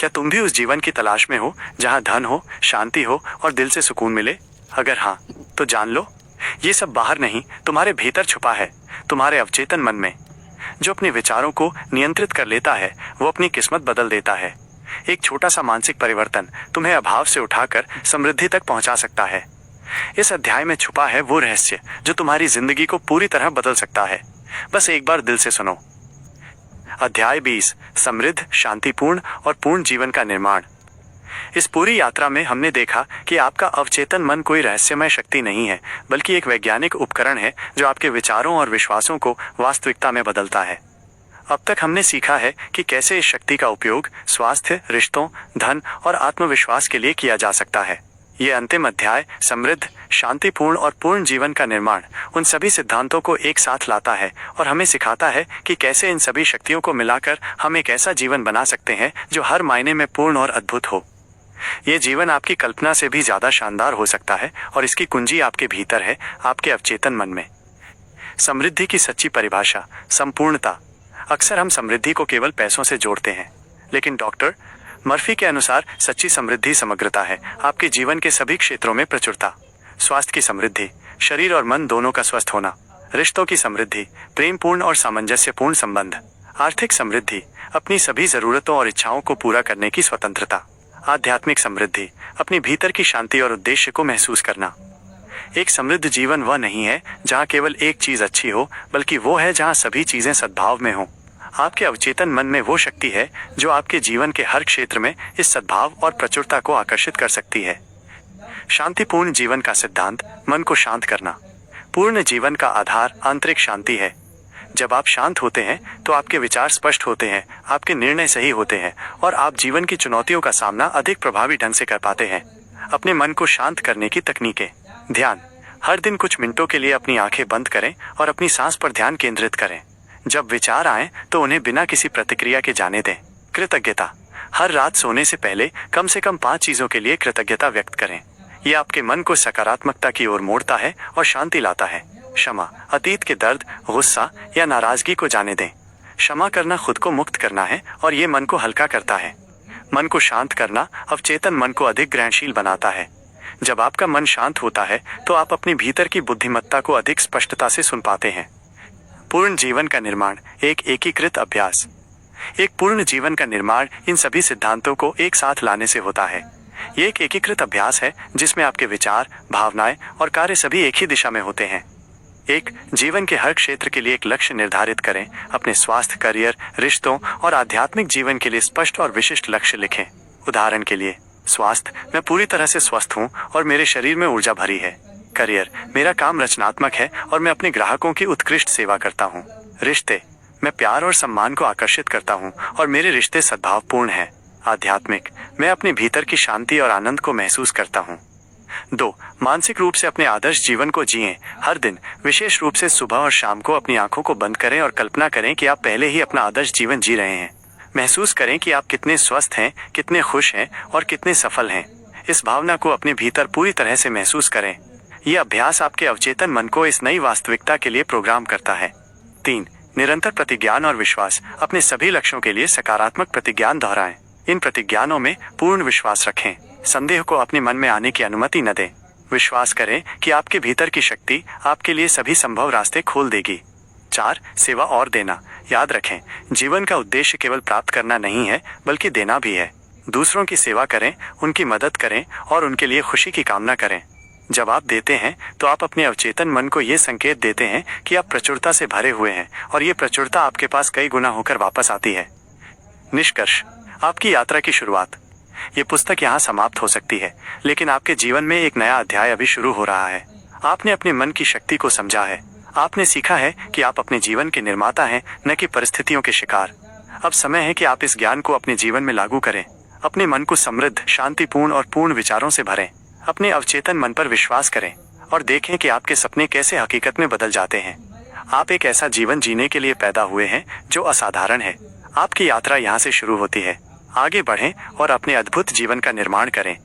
क्या तुम भी उस जीवन की तलाश में हो जहां धन हो, शांति हो और दिल से सुकून मिले? अगर हाँ, तो जान लो, ये सब बाहर नहीं, तुम्हारे भीतर छुपा है, तुम्हारे अवचेतन मन में। जो अपने विचारों को नियंत्रित कर लेता है वो अपनी किस्मत बदल देता है। एक छोटा सा मानसिक परिवर्तन तुम्हें अभाव से उठाकर समृद्धि तक पहुंचा सकता है। इस अध्याय में छुपा है वो रहस्य जो तुम्हारी जिंदगी को पूरी तरह बदल सकता है। बस एक बार दिल से सुनो। अध्याय 20, समृद्ध, शांतिपूर्ण और पूर्ण जीवन का निर्माण। इस पूरी यात्रा में हमने देखा कि आपका अवचेतन मन कोई रहस्यमय शक्ति नहीं है, बल्कि एक वैज्ञानिक उपकरण है जो आपके विचारों और विश्वासों को वास्तविकता में बदलता है। अब तक हमने सीखा है कि कैसे इस शक्ति का उपयोग स्वास्थ्य, रिश्तों, धन और आत्मविश्वास के लिए किया जा सकता है। ये अंतिम अध्याय, समृद्ध, शांतिपूर्ण और पूर्ण जीवन का निर्माण, उन सभी सिद्धांतों को एक साथ लाता है और हमें सिखाता है कि कैसे इन सभी शक्तियों को मिलाकर हम एक ऐसा जीवन बना सकते हैं जो हर मायने में पूर्ण और अद्भुत हो। ये जीवन आपकी कल्पना से भी ज्यादा शानदार हो सकता है और इसकी कुंजी आपके भीतर है, आपके अवचेतन मन में। समृद्धि की सच्ची परिभाषा, संपूर्णता। अक्सर हम समृद्धि को केवल पैसों से जोड़ते हैं, लेकिन डॉक्टर मर्फी के अनुसार सच्ची समृद्धि समग्रता है, आपके जीवन के सभी क्षेत्रों में प्रचुरता। स्वास्थ्य की समृद्धि, शरीर और मन दोनों का स्वस्थ होना। रिश्तों की समृद्धि, प्रेमपूर्ण और सामंजस्यपूर्ण संबंध। आर्थिक समृद्धि, अपनी सभी जरूरतों और इच्छाओं को पूरा करने की स्वतंत्रता। आध्यात्मिक समृद्धि, अपनी भीतर की शांति और उद्देश्य को महसूस करना। एक समृद्ध जीवन वह नहीं है जहाँ केवल एक चीज अच्छी हो, बल्कि वो है जहाँ सभी चीजें सद्भाव में हों। आपके अवचेतन मन में वो शक्ति है जो आपके जीवन के हर क्षेत्र में इस सद्भाव और प्रचुरता को आकर्षित कर सकती है। शांतिपूर्ण जीवन का सिद्धांत, मन को शांत करना। पूर्ण जीवन का आधार आंतरिक शांति है। जब आप शांत होते हैं तो आपके विचार स्पष्ट होते हैं, आपके निर्णय सही होते हैं और आप जीवन की चुनौतियों का सामना अधिक प्रभावी ढंग से कर पाते हैं। अपने मन को शांत करने की तकनीकें। ध्यान, हर दिन कुछ मिनटों के लिए अपनी आंखें बंद करें और अपनी सांस पर ध्यान केंद्रित करें। जब विचार आए तो उन्हें बिना किसी प्रतिक्रिया के जाने दें। कृतज्ञता, हर रात सोने से पहले कम से कम 5 चीजों के लिए कृतज्ञता व्यक्त करें। यह आपके मन को सकारात्मकता की ओर मोड़ता है और शांति लाता है। क्षमा, अतीत के दर्द, गुस्सा या नाराजगी को जाने दें। क्षमा करना खुद को मुक्त करना है और ये मन को हल्का करता है। मन को शांत करना अवचेतन मन को अधिक ग्रहणशील बनाता है। जब आपका मन शांत होता है तो आप अपनी भीतर की बुद्धिमत्ता को अधिक स्पष्टता से सुन पाते हैं। पूर्ण जीवन का निर्माण, एक एकीकृत अभ्यास। एक पूर्ण जीवन का निर्माण इन सभी सिद्धांतों को एक साथ लाने से होता है। ये एक एकीकृत अभ्यास है जिसमें आपके विचार, भावनाएं और कार्य सभी एक ही दिशा में होते हैं। एक, जीवन के हर क्षेत्र के लिए एक लक्ष्य निर्धारित करें। अपने स्वास्थ्य, करियर, रिश्तों और आध्यात्मिक जीवन के लिए स्पष्ट और विशिष्ट लक्ष्य लिखें। उदाहरण के लिए, स्वास्थ्य, मैं पूरी तरह से स्वस्थ हूँ और मेरे शरीर में ऊर्जा भरी है। करियर, मेरा काम रचनात्मक है और मैं अपने ग्राहकों की उत्कृष्ट सेवा करता हूँ। रिश्ते, मैं प्यार और सम्मान को आकर्षित करता हूँ और मेरे रिश्ते सद्भावपूर्ण हैं। आध्यात्मिक, मैं अपने भीतर की शांति और आनंद को महसूस करता हूँ। 2, मानसिक रूप से अपने आदर्श जीवन को जिएं। हर दिन, विशेष रूप से सुबह और शाम को अपनी आंखों को बंद करें और कल्पना करें कि आप पहले ही अपना आदर्श जीवन जी रहे हैं। महसूस करें कि आप कितने स्वस्थ हैं, कितने खुश हैं और कितने सफल हैं। इस भावना को अपने भीतर पूरी तरह से महसूस करें। यह अभ्यास आपके अवचेतन मन को इस नई वास्तविकता के लिए प्रोग्राम करता है। 3, निरंतर प्रतिज्ञान और विश्वास। अपने सभी लक्ष्यों के लिए सकारात्मक प्रतिज्ञान दोहराएं। इन प्रतिज्ञानों में पूर्ण विश्वास रखें। संदेह को अपने मन में आने की अनुमति न दें। विश्वास करें कि आपके भीतर की शक्ति आपके लिए सभी संभव रास्ते खोल देगी। 4, सेवा और देना। याद रखें, जीवन का उद्देश्य केवल प्राप्त करना नहीं है, बल्कि देना भी है। दूसरों की सेवा करें, उनकी मदद करें और उनके लिए खुशी की कामना करें। जब आप देते हैं तो आप अपने अवचेतन मन को ये संकेत देते हैं कि आप प्रचुरता से भरे हुए हैं और ये प्रचुरता आपके पास कई गुना होकर वापस आती है। निष्कर्ष, आपकी यात्रा की शुरुआत। ये पुस्तक यहाँ समाप्त हो सकती है, लेकिन आपके जीवन में एक नया अध्याय अभी शुरू हो रहा है। आपने अपने मन की शक्ति को समझा है। आपने सीखा है कि आप अपने जीवन के निर्माता हैं, न कि परिस्थितियों के शिकार। अब समय है कि आप इस ज्ञान को अपने जीवन में लागू करें। अपने मन को समृद्ध, शांतिपूर्ण और पूर्ण विचारों से भरें। अपने अवचेतन मन पर विश्वास करें और देखें कि आपके सपने कैसे हकीकत में बदल जाते हैं। आप एक ऐसा जीवन जीने के लिए पैदा हुए हैं जो असाधारण है। आपकी यात्रा यहाँ से शुरू होती है। आगे बढ़ें और अपने अद्भुत जीवन का निर्माण करें।